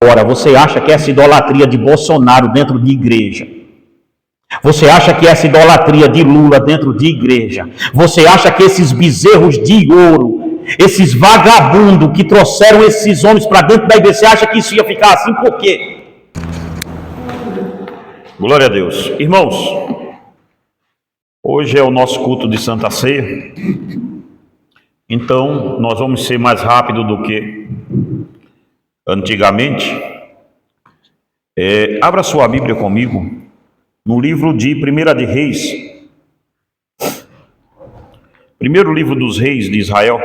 Agora, você acha que essa idolatria de Bolsonaro dentro de igreja? Você acha que essa idolatria de Lula dentro de igreja? Você acha que esses bezerros de ouro, esses vagabundos que trouxeram esses homens para dentro da igreja, você acha que isso ia ficar assim? Por quê? Glória a Deus. Irmãos, hoje é o nosso culto de Santa Ceia, então nós vamos ser mais rápido do que antigamente. Abra sua Bíblia comigo no livro de 1 de Reis, primeiro livro dos reis de Israel,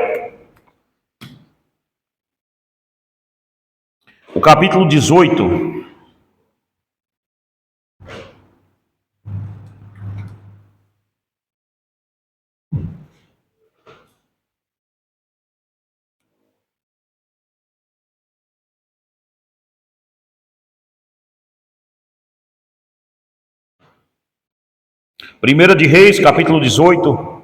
o capítulo 18. Primeira de Reis, capítulo 18.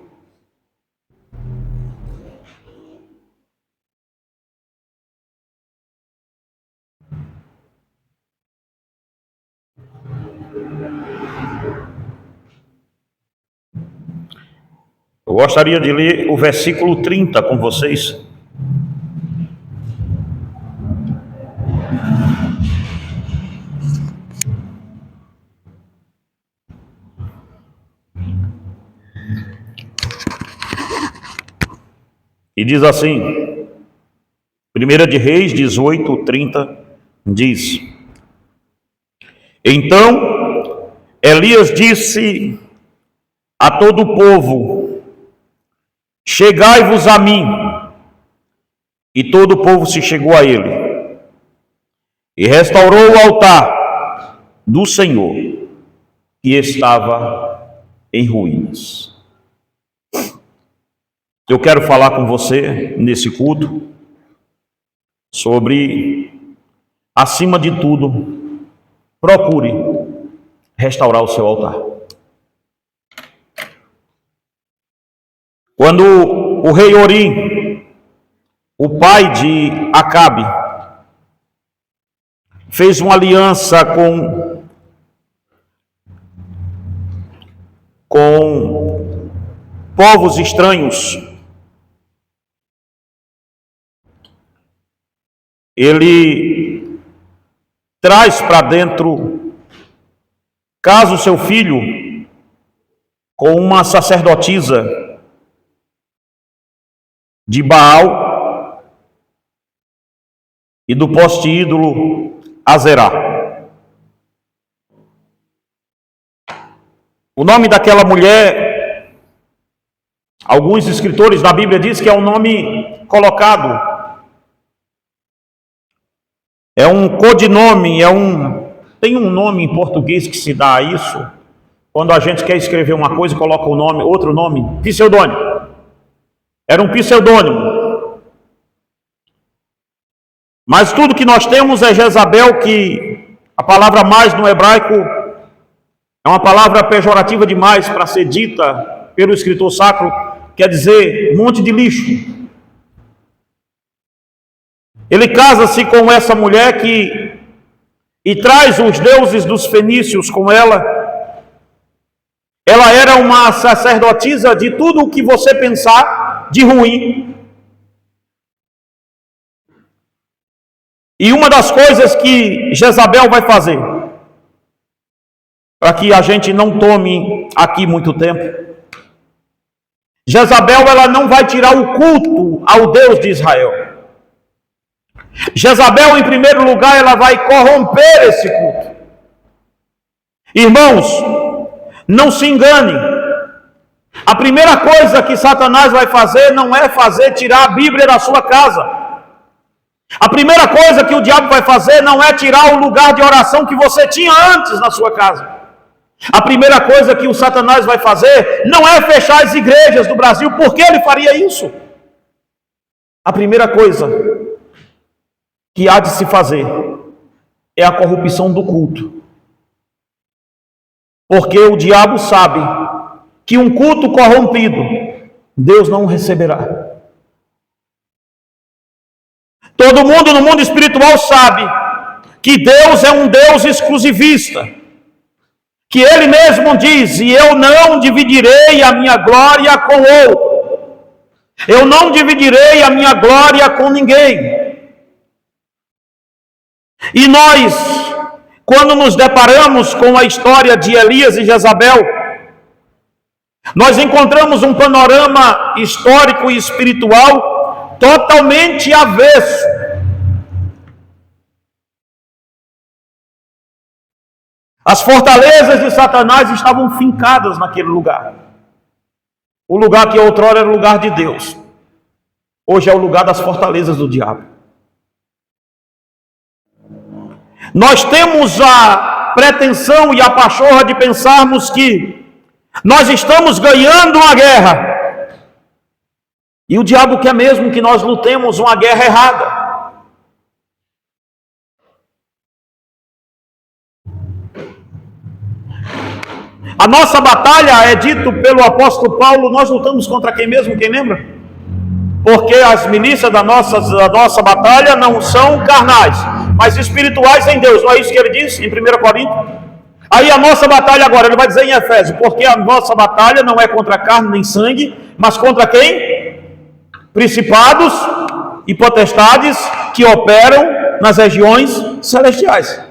Eu gostaria de ler o versículo 30 com vocês. E diz assim, 1 de Reis 18, 30, diz: Então Elias disse a todo o povo: Chegai-vos a mim. E todo o povo se chegou a ele, e restaurou o altar do Senhor, que estava em ruínas. Eu quero falar com você nesse culto sobre, acima de tudo, procure restaurar o seu altar. Quando o rei Orim, o pai de Acabe, fez uma aliança com povos estranhos, ele traz para dentro, casa o seu filho com uma sacerdotisa de Baal e do poste ídolo Azerá. O nome daquela mulher, alguns escritores da Bíblia dizem que é um nome colocado, é um codinome, tem um nome em português que se dá a isso, quando a gente quer escrever uma coisa, coloca o nome, outro nome, pseudônimo. Era um pseudônimo. Mas tudo que nós temos é Jezabel, que a palavra mais no hebraico é uma palavra pejorativa demais para ser dita pelo escritor sacro, quer dizer monte de lixo. Ele casa-se com essa mulher e traz os deuses dos fenícios com ela. Ela era uma sacerdotisa de tudo o que você pensar de ruim. E uma das coisas que Jezabel vai fazer, para que a gente não tome aqui muito tempo, Jezabel, ela não vai tirar o culto ao Deus de Israel. Jezabel, em primeiro lugar, ela vai corromper esse culto. Irmãos, não se engane. A primeira coisa que Satanás vai fazer não é tirar a Bíblia da sua casa. A primeira coisa que o diabo vai fazer não é tirar o lugar de oração que você tinha antes na sua casa. A primeira coisa que o Satanás vai fazer não é fechar as igrejas do Brasil. Por que ele faria isso? A primeira coisa que há de se fazer é a corrupção do culto. Porque o diabo sabe que um culto corrompido, Deus não receberá. Todo mundo no mundo espiritual sabe que Deus é um Deus exclusivista, que Ele mesmo diz: e eu não dividirei a minha glória com outro, eu não dividirei a minha glória com ninguém. E nós, quando nos deparamos com a história de Elias e Jezabel, nós encontramos um panorama histórico e espiritual totalmente avesso. As fortalezas de Satanás estavam fincadas naquele lugar. O lugar que outrora era o lugar de Deus, hoje é o lugar das fortalezas do diabo. Nós temos a pretensão e a pachorra de pensarmos que nós estamos ganhando uma guerra, e o diabo quer mesmo que nós lutemos uma guerra errada. A nossa batalha, é dito pelo apóstolo Paulo, nós lutamos contra quem mesmo? Quem lembra? Porque as milícias da nossa batalha não são carnais, mas espirituais em Deus. Não é isso que ele diz em 1 Coríntios? Aí a nossa batalha agora, ele vai dizer em Efésios: porque a nossa batalha não é contra carne nem sangue, mas contra quem? Principados e potestades que operam nas regiões celestiais.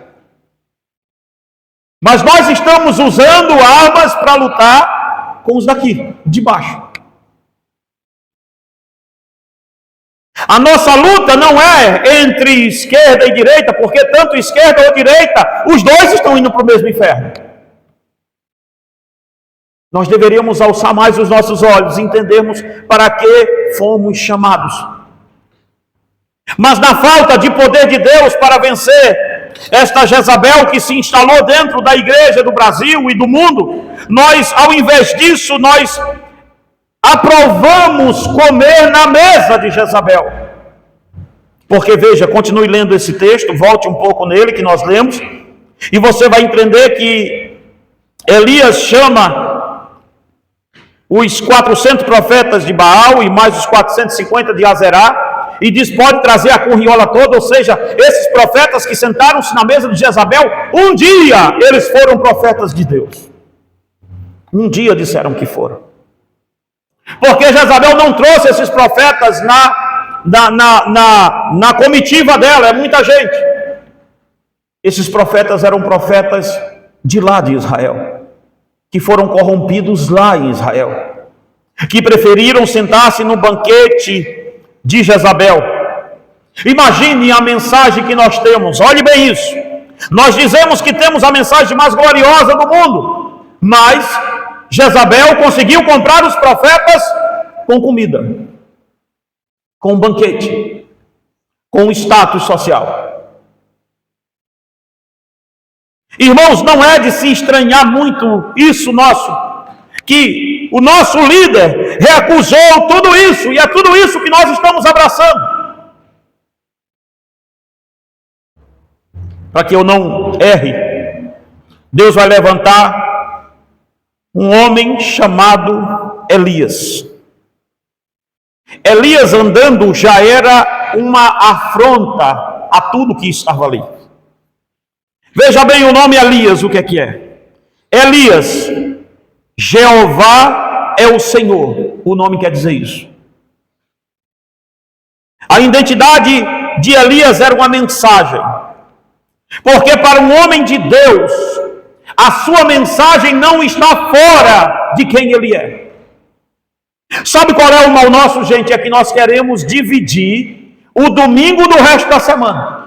Mas nós estamos usando armas para lutar com os daqui, de baixo. A nossa luta não é entre esquerda e direita, porque tanto esquerda ou direita, os dois estão indo para o mesmo inferno. Nós deveríamos alçar mais os nossos olhos e entendermos para que fomos chamados. Mas na falta de poder de Deus para vencer esta Jezabel que se instalou dentro da igreja do Brasil e do mundo, nós, ao invés disso, nós aprovamos comer na mesa de Jezabel. Porque veja, continue lendo esse texto, volte um pouco nele que nós lemos, e você vai entender que Elias chama os 400 profetas de Baal e mais os 450 de Azerá, e diz: pode trazer a curriola toda. Ou seja, esses profetas que sentaram-se na mesa de Jezabel, um dia eles foram profetas de Deus. Um dia disseram que foram. Porque Jezabel não trouxe esses profetas na comitiva dela, é muita gente. Esses profetas eram profetas de lá de Israel, que foram corrompidos lá em Israel, que preferiram sentar-se no banquete de Jezabel. Imagine a mensagem que nós temos, olhe bem isso. Nós dizemos que temos a mensagem mais gloriosa do mundo, mas Jezabel conseguiu comprar os profetas com comida, com banquete, com status social. Irmãos, não é de se estranhar muito isso nosso, que o nosso líder recusou tudo isso, e é tudo isso que nós estamos abraçando. Para que eu não erre, Deus vai levantar um homem chamado Elias. Elias andando já era uma afronta a tudo que estava ali. Veja bem o nome Elias, o que é? Elias, Jeová é o Senhor, o nome quer dizer isso. A identidade de Elias era uma mensagem, porque para um homem de Deus, a sua mensagem não está fora de quem ele é. Sabe qual é o mal nosso, gente? É que nós queremos dividir o domingo do resto da semana.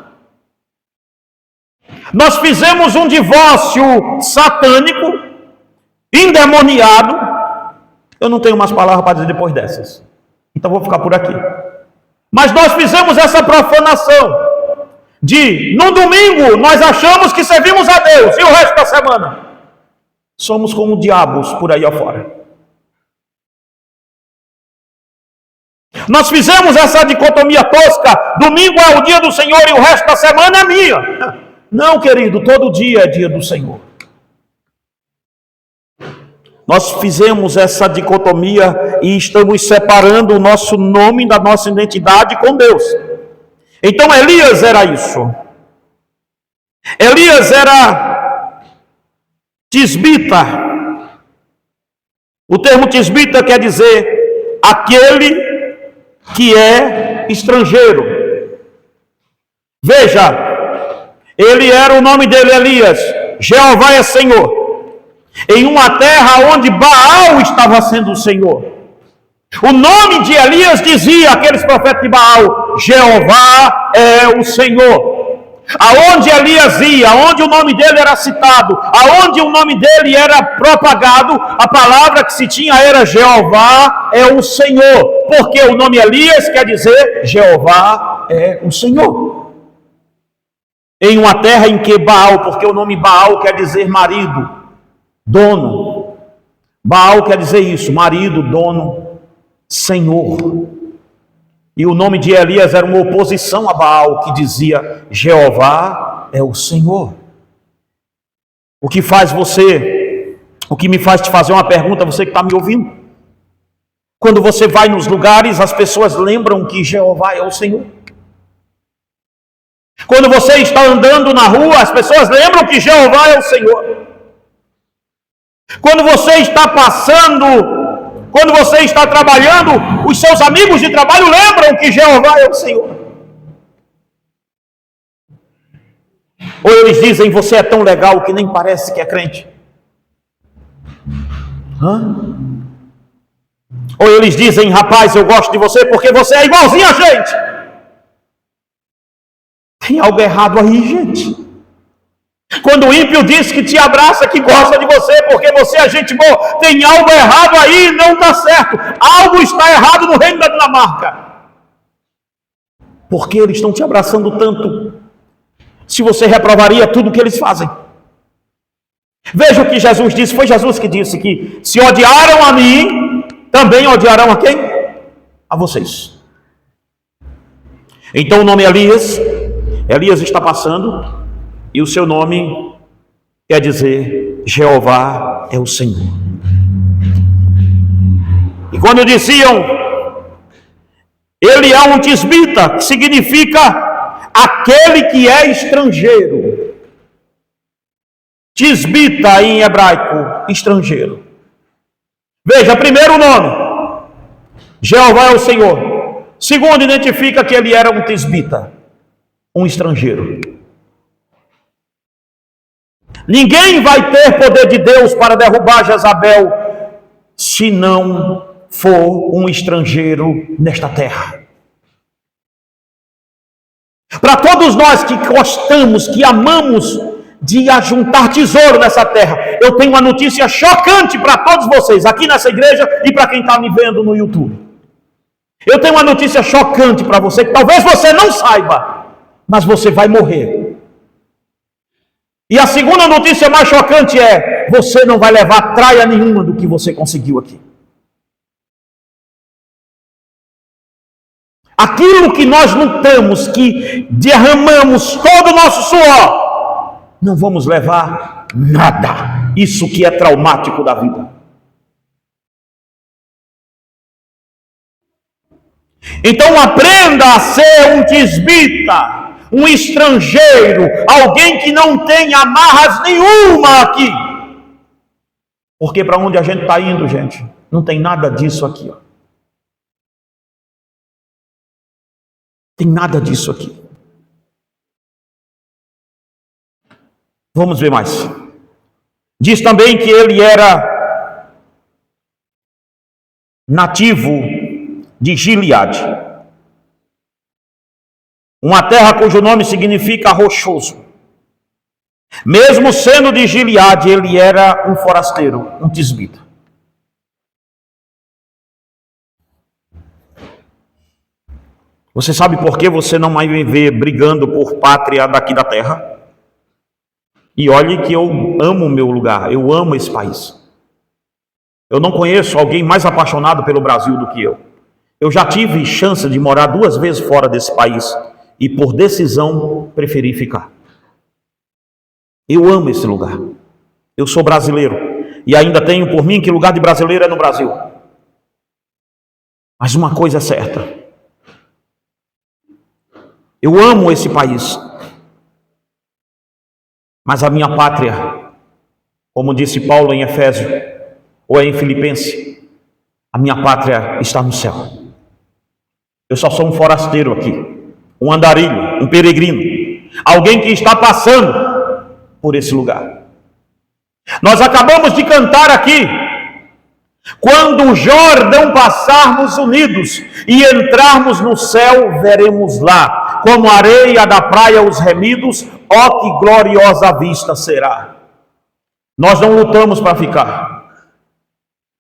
Nós fizemos um divórcio satânico, endemoniado. Eu não tenho mais palavras para dizer depois dessas, então vou ficar por aqui. Mas nós fizemos essa profanação de, no domingo, nós achamos que servimos a Deus, e o resto da semana somos como diabos por aí afora. Nós fizemos essa dicotomia tosca: domingo é o dia do Senhor e o resto da semana é minha. Não, querido, todo dia é dia do Senhor. Nós fizemos essa dicotomia e estamos separando o nosso nome da nossa identidade com Deus. Então Elias era isso. Elias era tisbita. O termo tisbita quer dizer aquele que é estrangeiro. Veja, ele era, o nome dele Elias, Jeová é Senhor, em uma terra onde Baal estava sendo o Senhor. O nome de Elias dizia, aqueles profetas de Baal, Jeová é o Senhor. Aonde Elias ia, aonde o nome dele era citado, aonde o nome dele era propagado, a palavra que se tinha era Jeová é o Senhor, porque o nome Elias quer dizer Jeová é o Senhor. Em uma terra em que Baal, porque o nome Baal quer dizer marido, dono. Baal quer dizer isso, marido, dono, Senhor. E o nome de Elias era uma oposição a Baal, que dizia, Jeová é o Senhor. O que me faz te fazer uma pergunta, você que está me ouvindo. Quando você vai nos lugares, as pessoas lembram que Jeová é o Senhor. Quando você está andando na rua, as pessoas lembram que Jeová é o Senhor. Quando você está passando, quando você está trabalhando, os seus amigos de trabalho lembram que Jeová é o Senhor. Ou eles dizem, você é tão legal que nem parece que é crente. Ou eles dizem, rapaz, eu gosto de você porque você é igualzinho a gente. Tem algo errado aí, gente. Quando o ímpio diz que te abraça, que gosta de você, porque você é gente boa, tem algo errado aí, não está certo. Algo está errado no reino da Dinamarca. Porque eles estão te abraçando tanto, se você reprovaria tudo que eles fazem. Veja o que Jesus disse, foi Jesus que disse que se odiaram a mim, também odiarão a quem? A vocês. Então o nome Elias está passando, e o seu nome quer dizer Jeová é o Senhor. E quando diziam, ele é um tisbita, que significa aquele que é estrangeiro. Tisbita em hebraico, estrangeiro. Veja, primeiro nome, Jeová é o Senhor. Segundo, identifica que ele era um tisbita, um estrangeiro. Ninguém vai ter poder de Deus para derrubar Jezabel se não for um estrangeiro nesta terra. Para todos nós que gostamos, que amamos de ajuntar tesouro nessa terra, eu tenho uma notícia chocante para todos vocês, aqui nessa igreja e para quem está me vendo no YouTube. Eu tenho uma notícia chocante para você, que talvez você não saiba, mas você vai morrer. E a segunda notícia mais chocante é, você não vai levar traia nenhuma do que você conseguiu aqui. Aquilo que nós lutamos, que derramamos todo o nosso suor, não vamos levar nada. Isso que é traumático da vida. Então aprenda a ser um tisbita, um estrangeiro, alguém que não tem amarras nenhuma aqui. Porque para onde a gente está indo, gente, não tem nada disso aqui. Ó. Tem nada disso aqui. Vamos ver mais. Diz também que ele era nativo de Gileade, uma terra cujo nome significa rochoso. Mesmo sendo de Gileade, ele era um forasteiro, um tisbita. Você sabe por que você não vai me ver brigando por pátria daqui da terra? E olhe que eu amo o meu lugar, eu amo esse país. Eu não conheço alguém mais apaixonado pelo Brasil do que eu. Eu já tive chance de morar 2 vezes fora desse país e por decisão preferi ficar. Eu amo esse lugar. Eu sou brasileiro e ainda tenho por mim que lugar de brasileiro é no Brasil. Mas uma coisa é certa. Eu amo esse país. Mas a minha pátria, como disse Paulo em Efésio, ou em Filipenses, a minha pátria está no céu. Eu só sou um forasteiro aqui, um andarilho, um peregrino, alguém que está passando por esse lugar. Nós acabamos de cantar aqui, quando o Jordão passarmos unidos e entrarmos no céu, veremos lá, como a areia da praia os remidos, ó que gloriosa vista será. Nós não lutamos para ficar,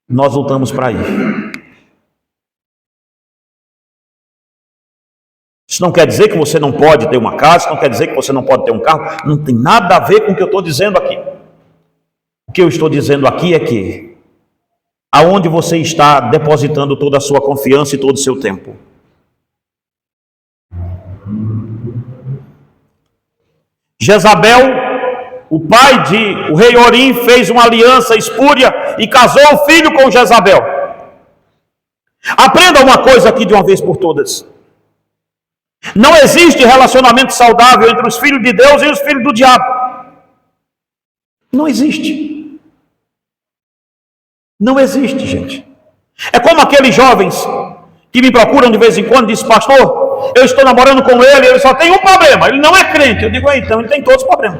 nós lutamos para ir. Isso não quer dizer que você não pode ter uma casa, isso não quer dizer que você não pode ter um carro, não tem nada a ver com o que eu estou dizendo aqui. O que eu estou dizendo aqui é que aonde você está depositando toda a sua confiança e todo o seu tempo. Jezabel, o pai de o rei Orim, fez uma aliança espúria e casou o filho com Jezabel. Aprenda uma coisa aqui de uma vez por todas. Não existe relacionamento saudável entre os filhos de Deus e os filhos do diabo. Não existe. Não existe, gente. É como aqueles jovens que me procuram de vez em quando e dizem: pastor, eu estou namorando com ele só tem um problema, ele não é crente. Eu digo: então ele tem todos os problemas.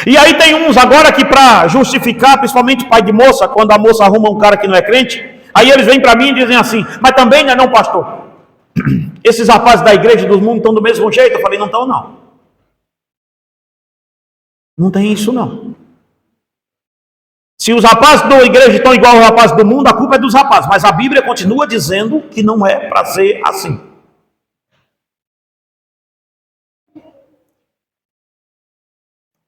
E aí tem uns agora que, para justificar, principalmente pai de moça, quando a moça arruma um cara que não é crente, aí eles vêm para mim e dizem assim: mas também não é não, pastor, esses rapazes da igreja do mundo estão do mesmo jeito. Eu falei: não estão não. Não tem isso não. Se os rapazes da igreja estão igual aos rapazes do mundo, a culpa é dos rapazes. Mas a Bíblia continua dizendo que não é para ser assim.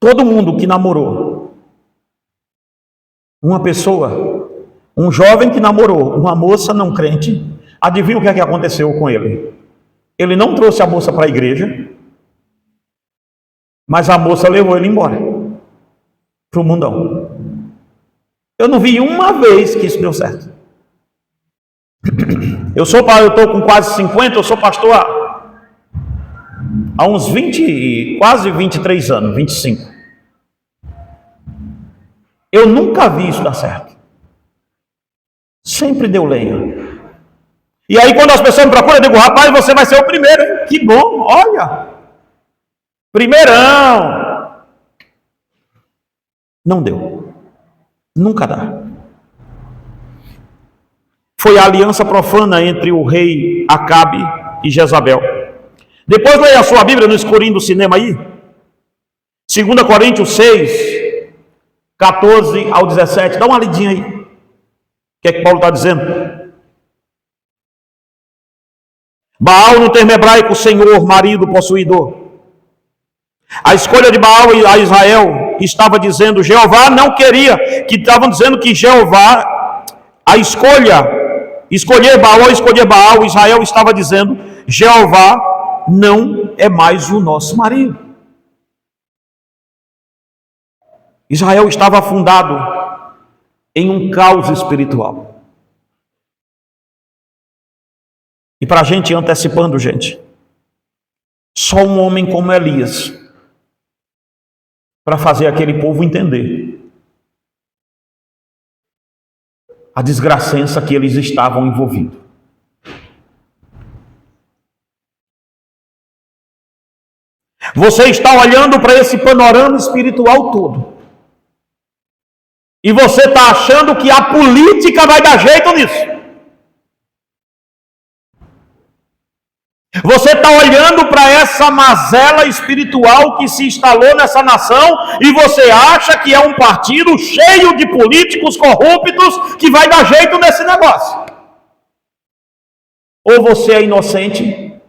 Todo mundo que namorou uma pessoa, um jovem que namorou uma moça não crente, adivinha o que é que aconteceu com ele? Ele não trouxe a moça para a igreja, mas a moça levou ele embora para o mundão. Eu não vi uma vez que isso deu certo. Eu estou com quase 50, eu sou pastor há uns 20, quase 23 anos, 25. Eu nunca vi isso dar certo. Sempre deu lenha. E aí quando as pessoas me procuram, eu digo: rapaz, você vai ser o primeiro, hein? Que bom, olha. Primeirão. Não deu. Nunca dá. Foi a aliança profana entre o rei Acabe e Jezabel. Depois leia a sua Bíblia no escurinho do cinema aí. 2 Coríntios 6, 14 ao 17. Dá uma lidinha aí. O que é que Paulo está dizendo? Baal, no termo hebraico, senhor, marido, possuidor. A escolha de Baal a Israel estava dizendo, Jeová não queria, que estavam dizendo que Jeová, escolher Baal, Israel estava dizendo, Jeová não é mais o nosso marido. Israel estava afundado em um caos espiritual. E para a gente, antecipando, gente, só um homem como Elias, para fazer aquele povo entender a desgraçança que eles estavam envolvidos. Você está olhando para esse panorama espiritual todo e você está achando que a política vai dar jeito nisso. Você está olhando para essa mazela espiritual que se instalou nessa nação e você acha que é um partido cheio de políticos corruptos que vai dar jeito nesse negócio. Ou você é inocente,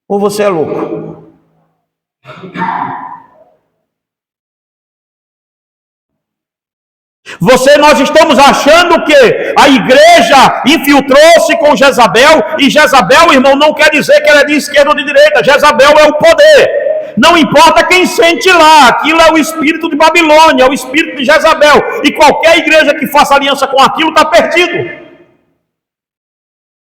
ou você é louco. Nós estamos achando que a igreja infiltrou-se com Jezabel, e Jezabel, irmão, não quer dizer que ela é de esquerda ou de direita. Jezabel é o poder. Não importa quem sente lá, aquilo é o espírito de Babilônia, é o espírito de Jezabel. E qualquer igreja que faça aliança com aquilo está perdido.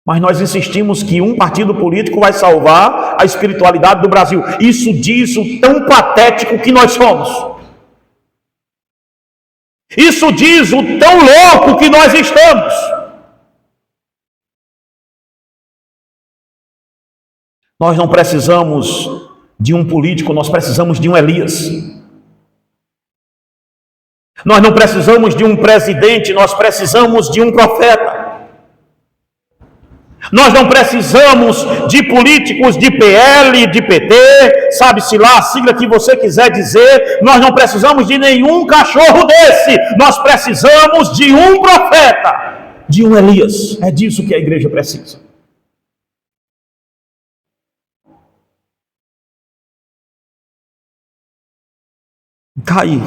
Mas nós insistimos que um partido político vai salvar a espiritualidade do Brasil. Isso diz o tão patético que nós somos. Isso diz o tão louco que nós estamos. Nós não precisamos de um político, nós precisamos de um Elias. Nós não precisamos de um presidente, nós precisamos de um profeta. Nós não precisamos de políticos de PL, de PT, sabe-se lá a sigla que você quiser dizer. Nós não precisamos de nenhum cachorro desse. Nós precisamos de um profeta, de um Elias. É disso que a igreja precisa. Está aí.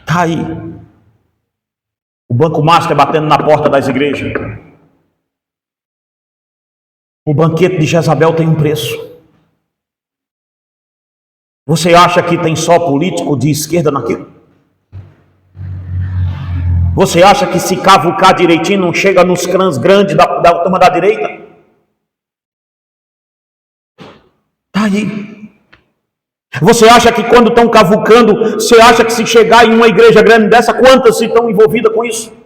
Está aí. O banco master batendo na porta das igrejas. O banquete de Jezabel tem um preço. Você acha que tem só político de esquerda naquilo? Você acha que se cavucar direitinho não chega nos crãs grandes da turma da direita? Está aí. Você acha que quando estão cavucando, você acha que se chegar em uma igreja grande dessa, quantas estão envolvidas com isso?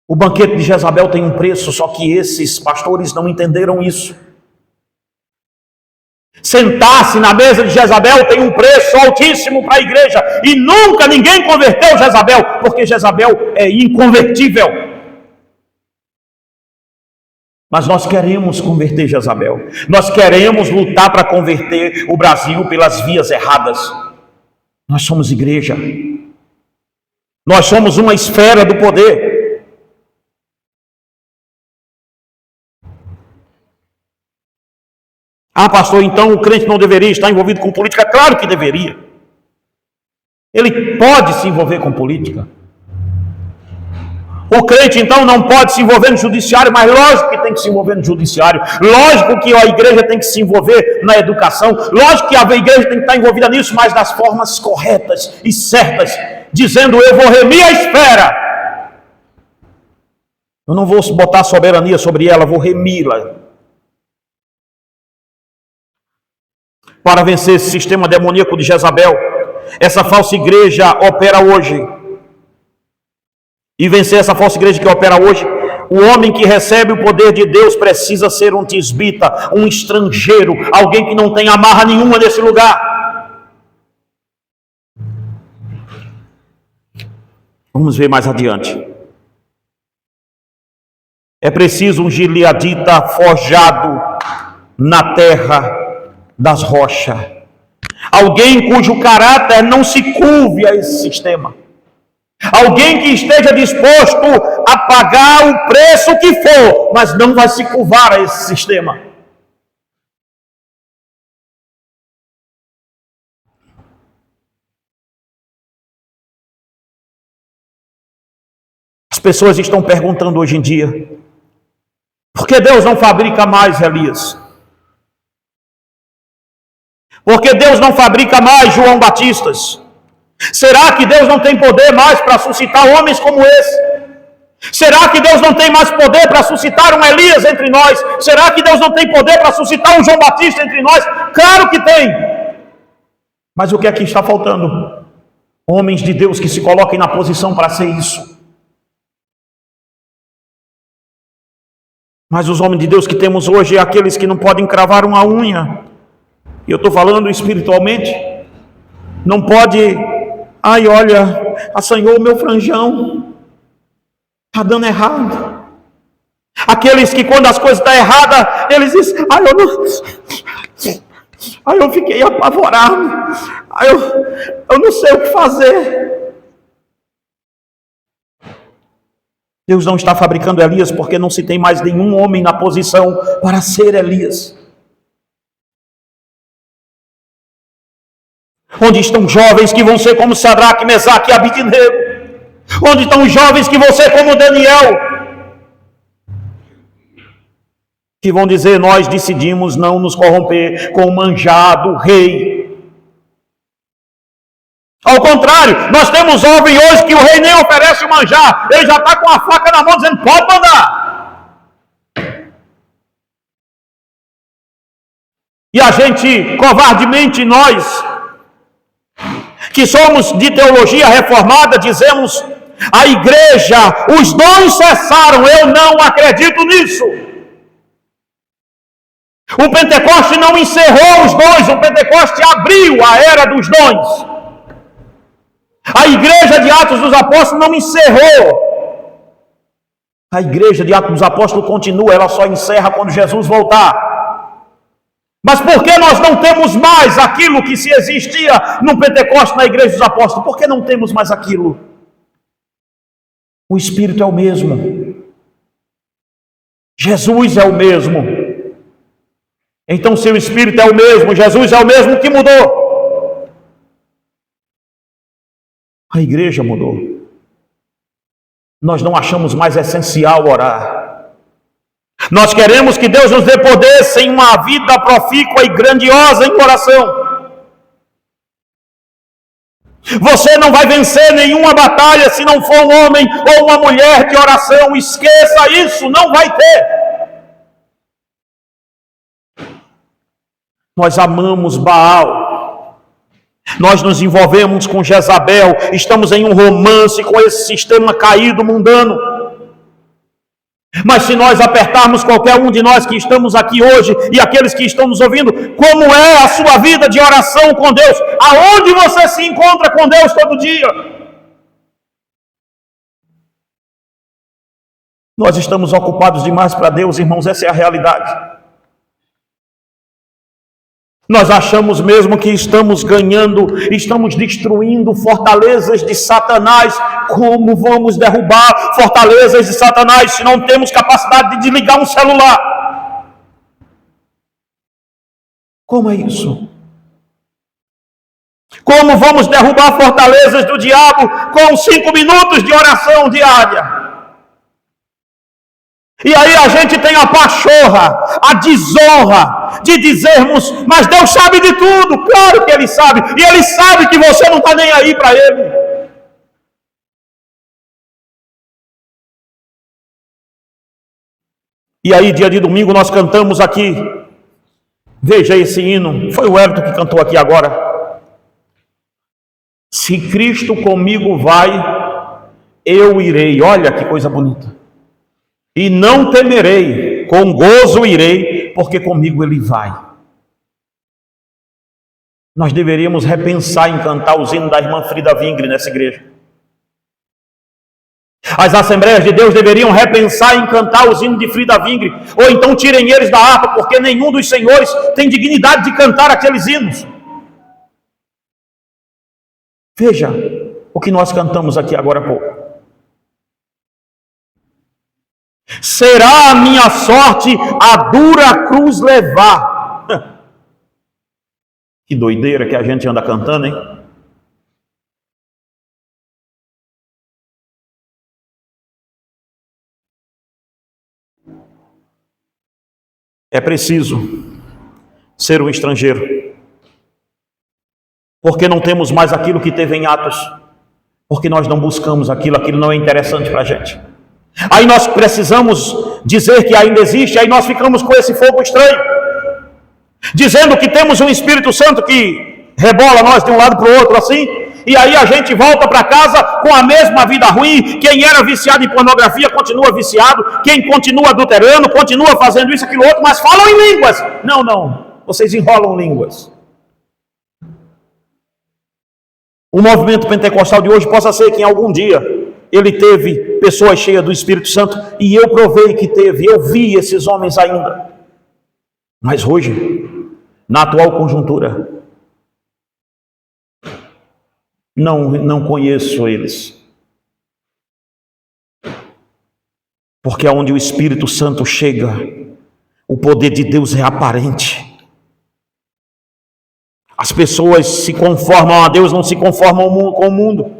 O banquete de Jezabel tem um preço, só que esses pastores não entenderam isso. Sentar-se na mesa de Jezabel tem um preço altíssimo para a igreja, e nunca ninguém converteu Jezabel, porque Jezabel é inconvertível. Mas nós queremos converter Jezabel, nós queremos lutar para converter o Brasil pelas vias erradas. Nós somos igreja, nós somos uma esfera do poder. Ah, pastor, então o crente não deveria estar envolvido com política? Claro que deveria. Ele pode se envolver com política. O crente então não pode se envolver no judiciário, mas lógico que tem que se envolver no judiciário. Lógico que a igreja tem que se envolver na educação. Lógico que a igreja tem que estar envolvida nisso, mas das formas corretas e certas. Dizendo, eu vou remir a esfera. Eu não vou botar soberania sobre ela, vou remi-la. Para vencer esse sistema demoníaco de Jezabel, essa falsa igreja opera hoje. E vencer essa falsa igreja que opera hoje, o homem que recebe o poder de Deus precisa ser um tisbita, um estrangeiro, alguém que não tem amarra nenhuma nesse lugar. Vamos ver mais adiante. É preciso um gileadita forjado na terra das rochas. Alguém cujo caráter não se curve a esse sistema. Alguém que esteja disposto a pagar o preço que for, mas não vai se curvar a esse sistema. As pessoas estão perguntando hoje em dia, por que Deus não fabrica mais Elias? Por que Deus não fabrica mais João Batistas? Será que Deus não tem poder mais para suscitar homens como esse? Será que Deus não tem mais poder para suscitar um Elias entre nós? Será que Deus não tem poder para suscitar um João Batista entre nós? Claro que tem! Mas o que é que está faltando? Homens de Deus que se coloquem na posição para ser isso. Mas os homens de Deus que temos hoje é aqueles que não podem cravar uma unha. E eu estou falando espiritualmente. Não pode... Ai, olha, assanhou o meu franjão. Está dando errado. Aqueles que quando as coisas estão erradas, eles dizem, ai, eu não... Ai, eu fiquei apavorado. Ai, eu não sei o que fazer. Deus não está fabricando Elias porque não se tem mais nenhum homem na posição para ser Elias. Onde estão jovens que vão ser como Sadraque, Mesaque e Abidnego? Onde estão jovens que vão ser como Daniel? Que vão dizer, nós decidimos não nos corromper com o manjar do rei. Ao contrário, nós temos jovem hoje que o rei nem oferece o manjar, ele já está com a faca na mão dizendo, pode mandar. E a gente, covardemente, nós, que somos de teologia reformada, dizemos, a igreja, os dons cessaram, eu não acredito nisso. O Pentecoste não encerrou os dons, o Pentecoste abriu a era dos dons. A igreja de Atos dos Apóstolos não encerrou. A igreja de Atos dos Apóstolos continua, ela só encerra quando Jesus voltar. Mas por que nós não temos mais aquilo que se existia no Pentecoste, na igreja dos Apóstolos? Por que não temos mais aquilo? O Espírito é o mesmo. Jesus é o mesmo. Então, se o Espírito é o mesmo, Jesus é o mesmo, que mudou? A igreja mudou. Nós não achamos mais essencial orar. Nós queremos que Deus nos dê poder sem uma vida profícua e grandiosa em oração. Você não vai vencer nenhuma batalha se não for um homem ou uma mulher de oração. Esqueça isso, não vai ter. Nós amamos Baal. Nós nos envolvemos com Jezabel, estamos em um romance com esse sistema caído, mundano. Mas se nós apertarmos qualquer um de nós que estamos aqui hoje e aqueles que estão nos ouvindo, como é a sua vida de oração com Deus? Aonde você se encontra com Deus todo dia? Nós estamos ocupados demais para Deus, irmãos, essa é a realidade. Nós achamos mesmo que estamos ganhando, estamos destruindo fortalezas de Satanás. Como vamos derrubar fortalezas de Satanás se não temos capacidade de desligar um celular? Como é isso? Como vamos derrubar fortalezas do diabo com 5 minutos de oração diária? E aí a gente tem a pachorra, a desonra de dizermos, mas Deus sabe de tudo. Claro que Ele sabe, e Ele sabe que você não está nem aí para Ele. E aí dia de domingo nós cantamos aqui, veja esse hino, foi o Everton que cantou aqui agora. Se Cristo comigo vai, eu irei. Olha que coisa bonita. E não temerei, com gozo irei, porque comigo Ele vai. Nós deveríamos repensar em cantar os hinos da irmã Frida Vingre nessa igreja. As Assembleias de Deus deveriam repensar em cantar os hinos de Frida Vingre, ou então tirem eles da harpa, porque nenhum dos senhores tem dignidade de cantar aqueles hinos. Veja o que nós cantamos aqui agora há pouco. Será a minha sorte a dura cruz levar. Que doideira que a gente anda cantando, hein? É preciso ser um estrangeiro, porque não temos mais aquilo que teve em Atos, porque nós não buscamos aquilo não é interessante para a gente. Aí nós precisamos dizer que ainda existe, aí nós ficamos com esse fogo estranho, dizendo que temos um Espírito Santo que rebola nós de um lado para o outro assim, e aí a gente volta para casa com a mesma vida ruim. Quem era viciado em pornografia continua viciado, quem continua adulterando continua fazendo isso, aquilo outro, mas falam em línguas. Não, vocês enrolam línguas. O movimento pentecostal de hoje possa ser que em algum dia ele teve pessoas cheias do Espírito Santo, e eu provei que teve, eu vi esses homens ainda. Mas hoje, na atual conjuntura, não conheço eles. Porque aonde o Espírito Santo chega, o poder de Deus é aparente. As pessoas se conformam a Deus, não se conformam com o mundo.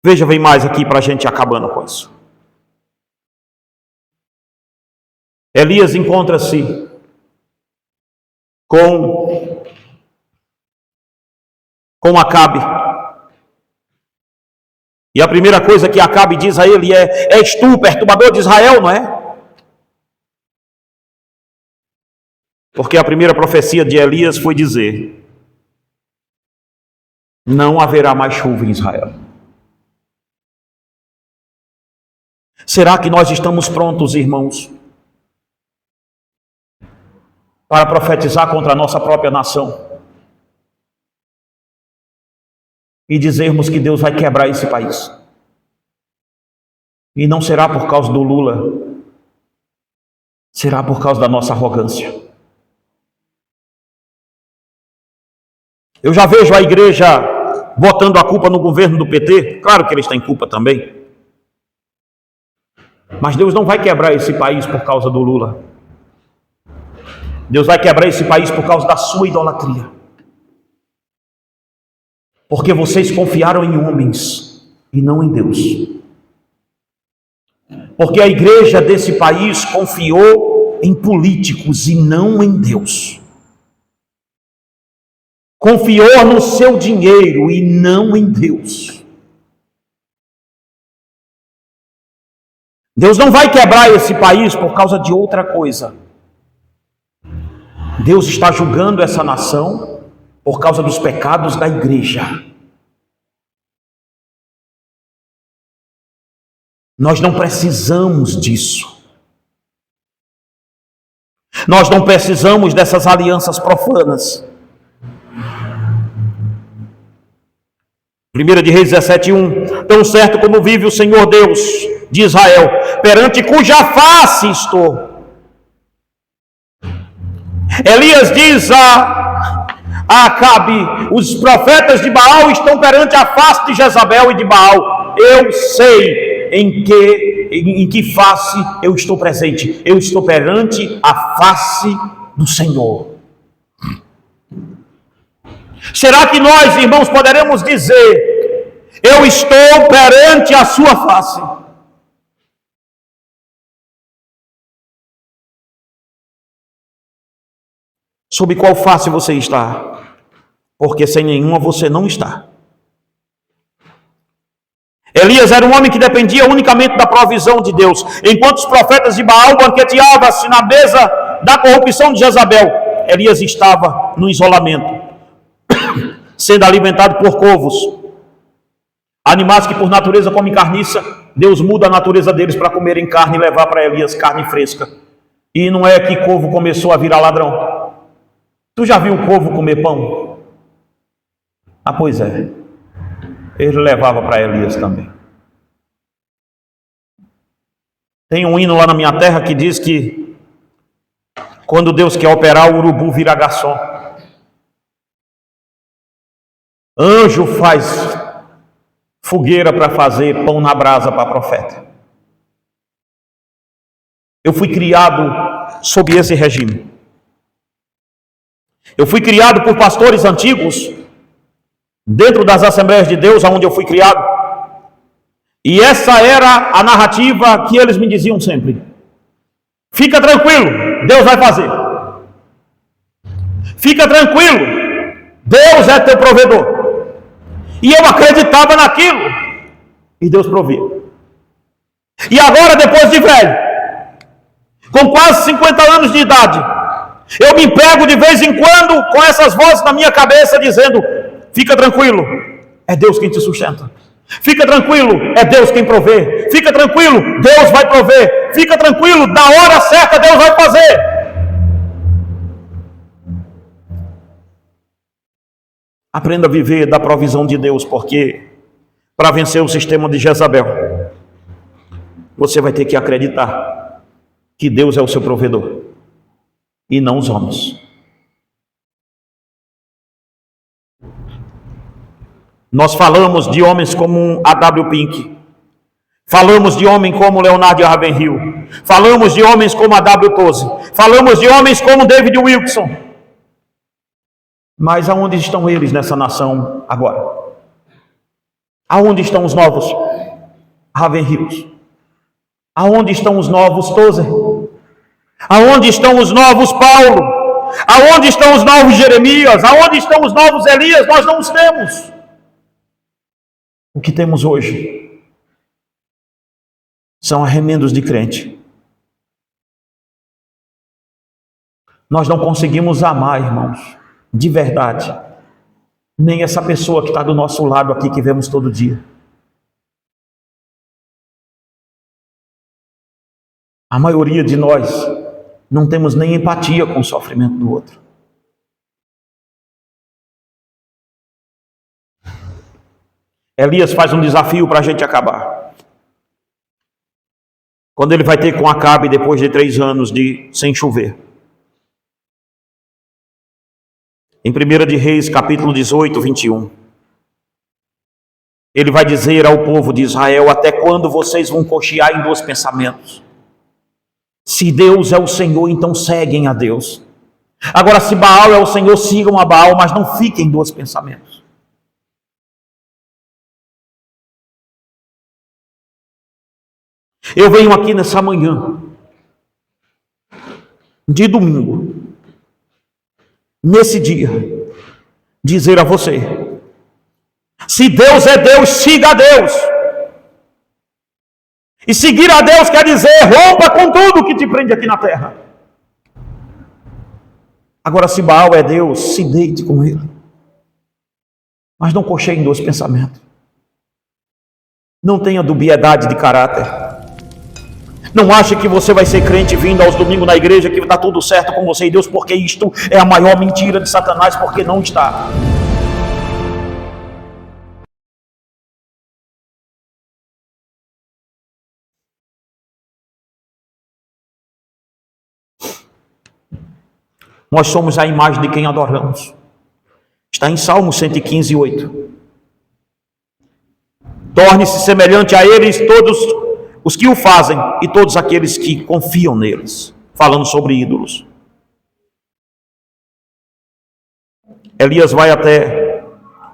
Veja, vem mais aqui para a gente acabando com isso. Elias encontra-se com com Acabe. E a primeira coisa que Acabe diz a ele é: és tu, perturbador de Israel, não é? Porque a primeira profecia de Elias foi dizer: não haverá mais chuva em Israel. Será que nós estamos prontos, irmãos, para profetizar contra a nossa própria nação e dizermos que Deus vai quebrar esse país? E não será por causa do Lula, será por causa da nossa arrogância. Eu já vejo a igreja botando a culpa no governo do PT, claro que eles têm culpa também. Mas Deus não vai quebrar esse país por causa do Lula. Deus vai quebrar esse país por causa da sua idolatria. Porque vocês confiaram em homens e não em Deus. Porque a igreja desse país confiou em políticos e não em Deus. Confiou no seu dinheiro e não em Deus. Deus não vai quebrar esse país por causa de outra coisa. Deus está julgando essa nação por causa dos pecados da igreja. Nós não precisamos disso. Nós não precisamos dessas alianças profanas. 1 de Reis 17:1. Tão certo como vive o Senhor Deus de Israel, perante cuja face estou. Elias diz a Acabe: os profetas de Baal estão perante a face de Jezabel e de Baal. Eu sei em que face eu estou presente. Eu estou perante a face do Senhor. Será que nós, irmãos, poderemos dizer: eu estou perante a sua face? Sob qual face você está? Porque sem nenhuma você não está. Elias era um homem que dependia unicamente da provisão de Deus. Enquanto os profetas de Baal banqueteavam-se na mesa da corrupção de Jezabel, Elias estava no isolamento, sendo alimentado por corvos, animais que por natureza comem carniça. Deus muda a natureza deles para comerem carne e levar para Elias carne fresca. E não é que corvo começou a virar ladrão. Tu já viu o corvo comer pão? Ah, pois é. Ele levava para Elias também. Tem um hino lá na minha terra que diz que quando Deus quer operar, o urubu vira garçom. Anjo faz fogueira para fazer pão na brasa para profeta. Eu fui criado sob esse regime. Eu fui criado por pastores antigos, dentro das Assembleias de Deus, onde eu fui criado. E essa era a narrativa que eles me diziam sempre: fica tranquilo, Deus vai fazer. Fica tranquilo, Deus é teu provedor. E eu acreditava naquilo, e Deus provia. E agora, depois de velho, com quase 50 anos de idade, eu me pego de vez em quando com essas vozes na minha cabeça dizendo: fica tranquilo, é Deus quem te sustenta. Fica tranquilo, é Deus quem provê. Fica tranquilo, Deus vai prover. Fica tranquilo, na hora certa Deus vai fazer. Aprenda a viver da provisão de Deus, porque para vencer o sistema de Jezabel, você vai ter que acreditar que Deus é o seu provedor e não os homens. Nós falamos de homens como A.W. Pink, falamos de homens como Leonardo Ravenhill, falamos de homens como A.W. Tozer, falamos de homens como David Wilkerson. Mas aonde estão eles nessa nação agora? Aonde estão os novos Ravenhills? Aonde estão os novos Tozer? Aonde estão os novos Paulo? Aonde estão os novos Jeremias? Aonde estão os novos Elias? Nós não os temos. O que temos hoje são arremendos de crente. Nós não conseguimos amar, irmãos, de verdade, nem essa pessoa que está do nosso lado aqui, que vemos todo dia. A maioria de nós não temos nem empatia com o sofrimento do outro. Elias faz um desafio para a gente acabar. Quando ele vai ter com Acabe depois de 3 anos sem chover. Em 1 de Reis, capítulo 18, 21. Ele vai dizer ao povo de Israel: até quando vocês vão cochear em 2 pensamentos? Se Deus é o Senhor, então seguem a Deus. Agora, se Baal é o Senhor, sigam a Baal, mas não fiquem em 2 pensamentos. Eu venho aqui nessa manhã de domingo, nesse dia, dizer a você: se Deus é Deus, siga a Deus. E seguir a Deus quer dizer rompa com tudo que te prende aqui na terra. Agora, se Baal é Deus, se deite com ele, mas não cocheie em 2 pensamentos. Não tenha dubiedade de caráter. Não ache que você vai ser crente vindo aos domingos na igreja, que está tudo certo com você e Deus, porque isto é a maior mentira de Satanás, porque não está. Nós somos a imagem de quem adoramos. Está em Salmo 115, 8. Torne-se semelhante a eles todos os que o fazem e todos aqueles que confiam neles. Falando sobre ídolos. Elias vai até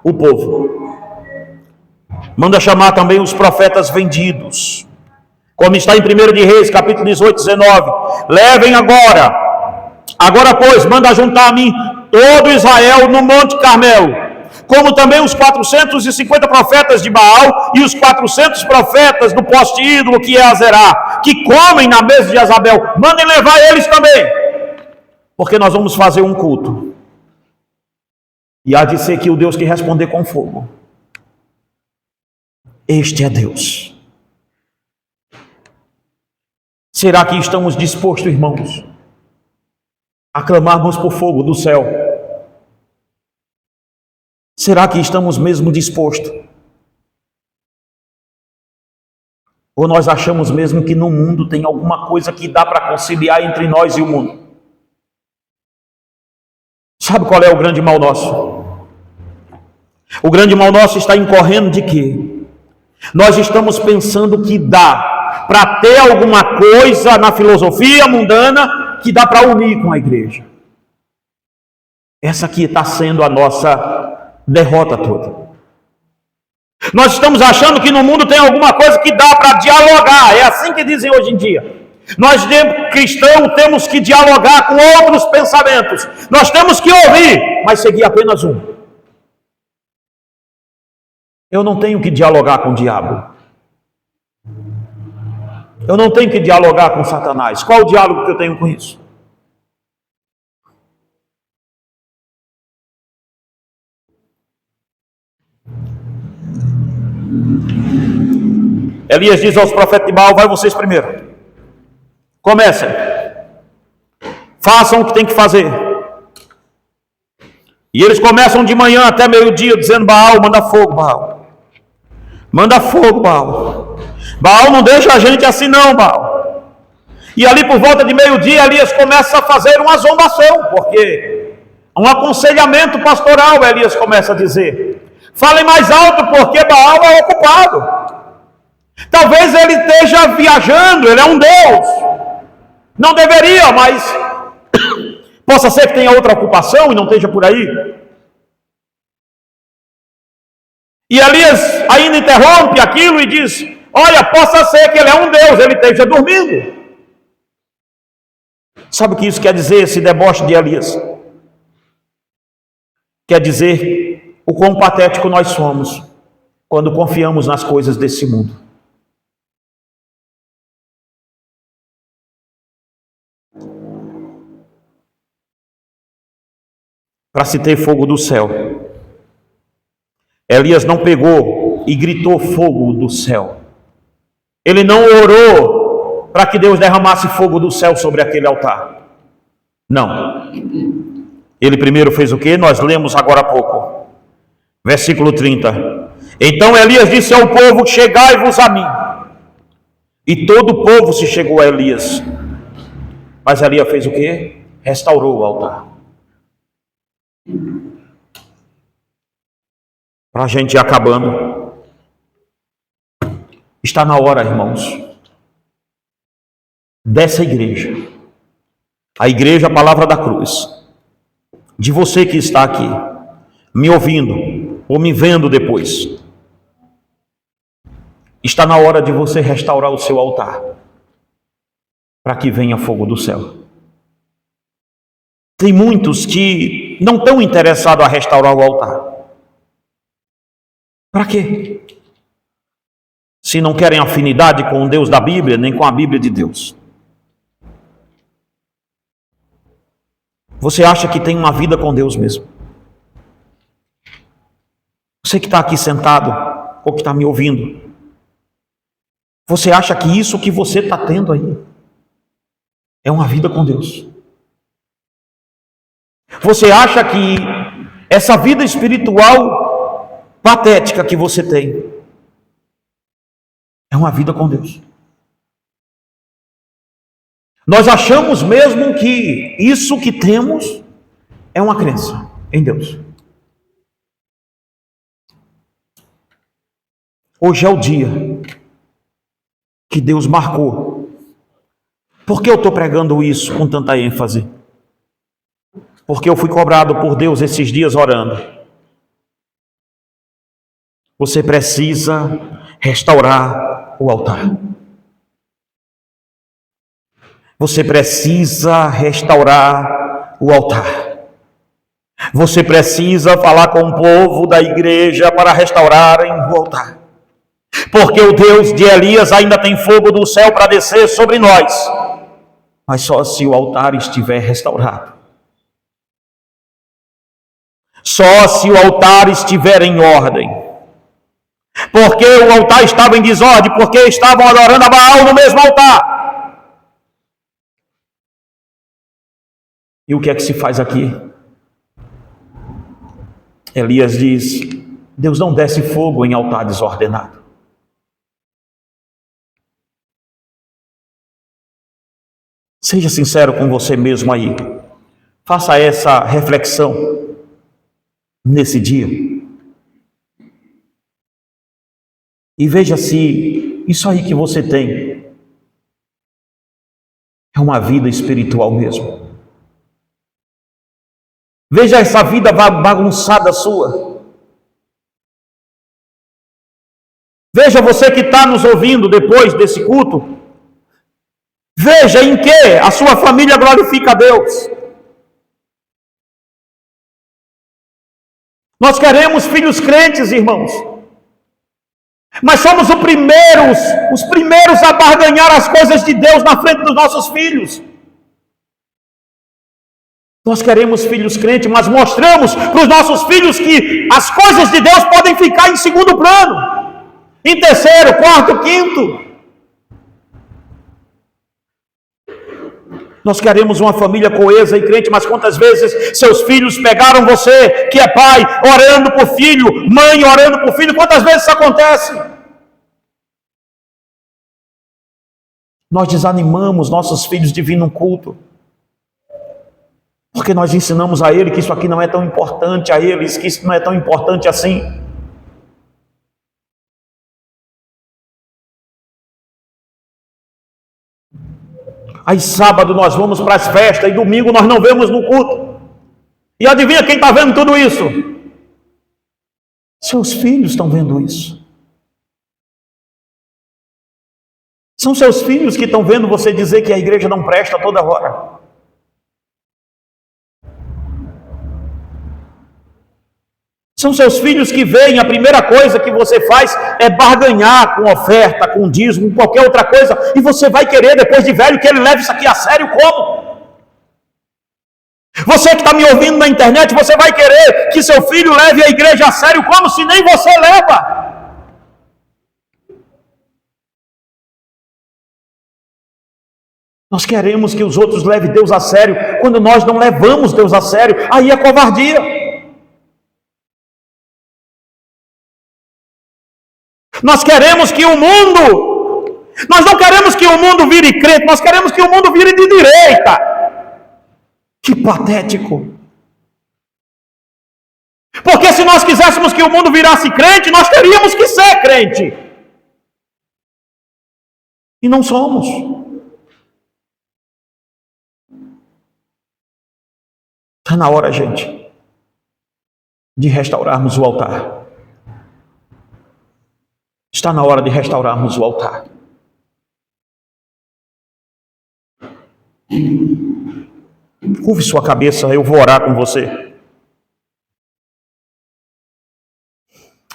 o povo. Manda chamar também os profetas vendidos. Como está em 1 de Reis, capítulo 18, 19. Levem agora, pois, manda juntar a mim todo Israel no Monte Carmelo, como também os 450 profetas de Baal e os 400 profetas do poste ídolo que é Azerá, que comem na mesa de Jezabel. Mandem levar eles também, porque nós vamos fazer um culto. E há de ser que o Deus que responder com fogo, este é Deus. Será que estamos dispostos, irmãos, a clamarmos por fogo do céu? Será que estamos mesmo dispostos? Ou nós achamos mesmo que no mundo tem alguma coisa que dá para conciliar entre nós e o mundo? Sabe qual é o grande mal nosso? O grande mal nosso está incorrendo de quê? Nós estamos pensando que dá para ter alguma coisa na filosofia mundana que dá para unir com a igreja. Essa aqui está sendo a nossa derrota toda. Nós estamos achando que no mundo tem alguma coisa que dá para dialogar. É assim que dizem hoje em dia. Nós, cristãos, temos que dialogar com outros pensamentos. Nós temos que ouvir, mas seguir apenas um. Eu não tenho que dialogar com o diabo. Eu não tenho que dialogar com Satanás. Qual o diálogo que eu tenho com isso? Elias diz aos profetas de Baal: vai vocês primeiro. Comecem. Façam o que tem que fazer. E eles começam de manhã até meio-dia dizendo: Baal, manda fogo, Baal. Manda fogo, Baal. Baal, não deixa a gente assim não, Baal. E ali por volta de meio-dia, Elias começa a fazer uma zombação, porque um aconselhamento pastoral, Elias começa a dizer: falem mais alto, porque Baal é ocupado. Talvez ele esteja viajando, ele é um Deus. Não deveria, mas possa ser que tenha outra ocupação e não esteja por aí. E Elias ainda interrompe aquilo e diz: olha, possa ser que ele é um Deus, ele esteja dormindo. Sabe o que isso quer dizer, esse deboche de Elias? Quer dizer o quão patético nós somos quando confiamos nas coisas desse mundo. Para se ter fogo do céu, Elias não pegou e gritou fogo do céu. Ele não orou para que Deus derramasse fogo do céu sobre aquele altar. Não. Ele primeiro fez o que? Nós lemos agora há pouco. Versículo 30. Então Elias disse ao povo: chegai-vos a mim. E todo o povo se chegou a Elias. Mas Elias fez o que? Restaurou o altar. Para a gente ir acabando. Está na hora, irmãos, dessa igreja. A igreja, a palavra da cruz. De você que está aqui, me ouvindo ou me vendo depois. Está na hora de você restaurar o seu altar, para que venha fogo do céu. Tem muitos que não estão interessados a restaurar o altar. Para quê? Se não querem afinidade com o Deus da Bíblia, nem com a Bíblia de Deus. Você acha que tem uma vida com Deus mesmo? Você que está aqui sentado, ou que está me ouvindo, você acha que isso que você está tendo aí é uma vida com Deus? Você acha que essa vida espiritual patética que você tem é uma vida com Deus? Nós achamos mesmo que isso que temos é uma crença em Deus. Hoje é o dia que Deus marcou. Por que eu estou pregando isso com tanta ênfase? Porque eu fui cobrado por Deus esses dias orando. Você precisa restaurar o altar. Você precisa restaurar o altar. Você precisa falar com o povo da igreja para restaurarem o altar. Porque o Deus de Elias ainda tem fogo do céu para descer sobre nós. Mas só se o altar estiver restaurado. Só se o altar estiver em ordem. Porque o altar estava em desordem, porque estavam adorando a Baal no mesmo altar. E o que é que se faz aqui? Elias diz: Deus não desce fogo em altar desordenado. Seja sincero com você mesmo aí. Faça essa reflexão nesse dia. E veja se isso aí que você tem é uma vida espiritual mesmo. Veja essa vida bagunçada sua. Veja você que está nos ouvindo depois desse culto. Veja em que a sua família glorifica a Deus. Nós queremos filhos crentes, irmãos. Mas somos os primeiros a barganhar as coisas de Deus na frente dos nossos filhos. Nós queremos filhos crentes, mas mostramos para os nossos filhos que as coisas de Deus podem ficar em segundo plano, em terceiro, quarto, quinto. Nós queremos uma família coesa e crente, mas quantas vezes seus filhos pegaram você, que é pai, orando por filho, mãe orando por filho, quantas vezes isso acontece? Nós desanimamos nossos filhos de vir num culto, porque nós ensinamos a ele que isso aqui não é tão importante a eles, que isso não é tão importante assim. Aí sábado nós vamos para as festas e domingo nós não vemos no culto. E adivinha quem está vendo tudo isso? Seus filhos estão vendo isso. São seus filhos que estão vendo você dizer que a igreja não presta toda hora. São seus filhos que veem, a primeira coisa que você faz é barganhar com oferta, com dízimo, com qualquer outra coisa, e você vai querer, depois de velho, que ele leve isso aqui a sério como? Você que está me ouvindo na internet, você vai querer que seu filho leve a igreja a sério como, se nem você leva? Nós queremos que os outros levem Deus a sério, quando nós não levamos Deus a sério, aí é covardia. Nós queremos que o mundo, nós não queremos que o mundo vire crente, nós queremos que o mundo vire de direita. Que patético. Porque se nós quiséssemos que o mundo virasse crente, nós teríamos que ser crente. E não somos. Está na hora, gente, de restaurarmos o altar. Está na hora de restaurarmos o altar. Curve sua cabeça, eu vou orar com você.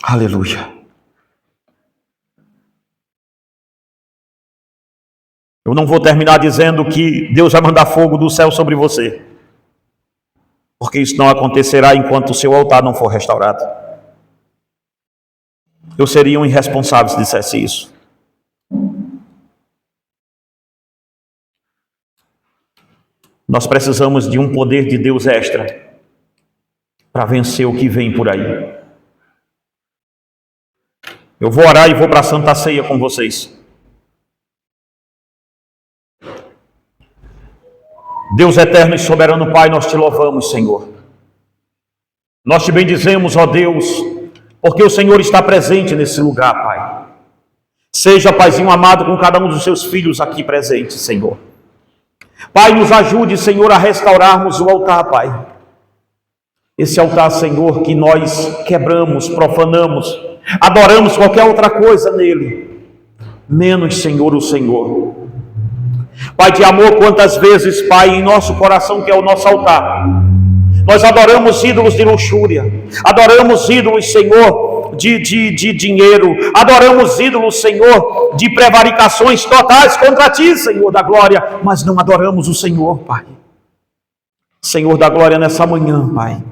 Aleluia. Eu não vou terminar dizendo que Deus vai mandar fogo do céu sobre você, porque isso não acontecerá enquanto o seu altar não for restaurado. Eu seria um irresponsável se dissesse isso. Nós precisamos de um poder de Deus extra para vencer o que vem por aí. Eu vou orar e vou para a Santa Ceia com vocês. Deus eterno e soberano Pai, nós te louvamos, Senhor. Nós te bendizemos, ó Deus, porque o Senhor está presente nesse lugar, Pai. Seja, Paizinho amado, com cada um dos seus filhos aqui presentes, Senhor. Pai, nos ajude, Senhor, a restaurarmos o altar, Pai. Esse altar, Senhor, que nós quebramos, profanamos, adoramos qualquer outra coisa nele, menos, Senhor, o Senhor. Pai de amor, quantas vezes, Pai, em nosso coração, que é o nosso altar, nós adoramos ídolos de luxúria, adoramos ídolos, Senhor, de dinheiro, adoramos ídolos, Senhor, de prevaricações totais contra Ti, Senhor da glória, mas não adoramos o Senhor, Pai. Senhor da glória, nessa manhã, Pai,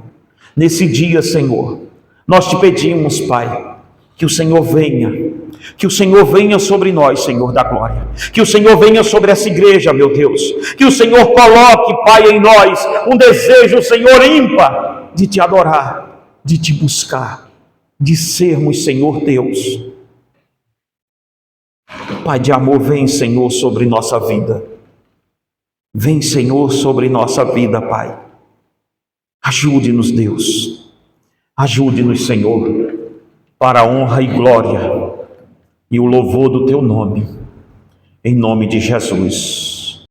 nesse dia, Senhor, nós te pedimos, Pai, que o Senhor venha sobre nós, Senhor da glória, que o Senhor venha sobre essa igreja, meu Deus, que o Senhor coloque, Pai, em nós um desejo, Senhor, ímpar de te adorar, de te buscar, de sermos, Senhor Deus. Pai de amor, vem, Senhor, sobre nossa vida, vem, Senhor, sobre nossa vida, Pai. Ajude-nos, Deus, ajude-nos, Senhor, para a honra e glória e o louvor do Teu nome, em nome de Jesus.